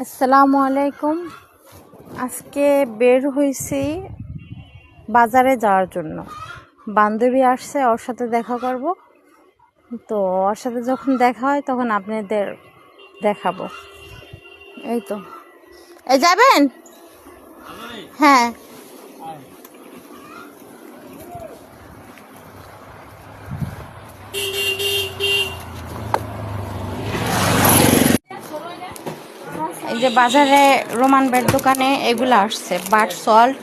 আসসালামু আলাইকুম। আজকে বের হয়েছি বাজারে যাওয়ার জন্য। বান্ধবী আসছে, ওর সাথে দেখা করব। তো ওর সাথে যখন দেখা হয় তখন আপনাদের দেখাবো। এই তো, এই যাবেন? হ্যাঁ, এই যে বাজারে রোমান বেড দোকানে এগুলো আসছে, বাথ সল্ট,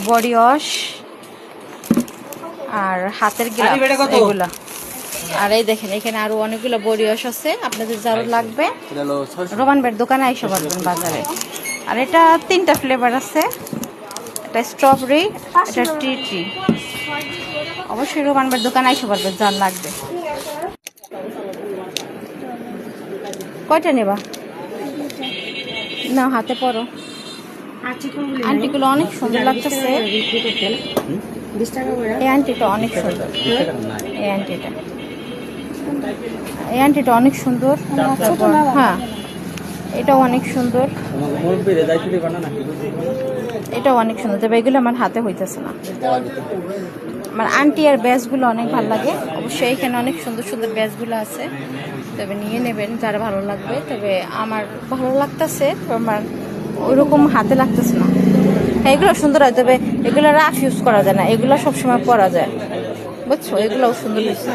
বডি ওয়াশ আর হাতের গ্লাভস এগুলা। আর এই দেখেন এখানে আরো অনেকগুলো বডি ওয়াশ আছে, আপনাদের যারও লাগবে রোমান বেড দোকানে আইসা পারবেন বাজারে। আর এটা 3টা ফ্লেভার আছে, এটা স্ট্রবেরি, এটা টি ট্রি। অবশ্যই রোমান বেড দোকানে আইসা পারবেন যার লাগবে। কয়টা নেবা? না, হাতে পরো। আন্টিগুলো অনেক সুন্দর লাগতেছে। এই আন্টিটা অনেক সুন্দর, এই আন্টিটা অনেক সুন্দর। হ্যাঁ, এটাও অনেক সুন্দর, এটাও অনেক সুন্দর। তবে এগুলো আমার হাতে হইতেছে না। আমার আন্টি আর ব্যাসগুলো অনেক ভালো লাগে। অবশ্যই এখানে অনেক সুন্দর সুন্দর ব্যাসগুলো আছে, তবে নিয়ে নেবেন যারা ভালো লাগবে। তবে আমার ভালো লাগতেছে, আমার ওইরকম হাতে লাগতেছে না। হ্যাঁ, এগুলো সুন্দর হয়, তবে এগুলো রাফ ইউজ করা যায় না, এগুলো সবসময় পরা যায়, বুঝছো? এগুলোও সুন্দর হয়েছে।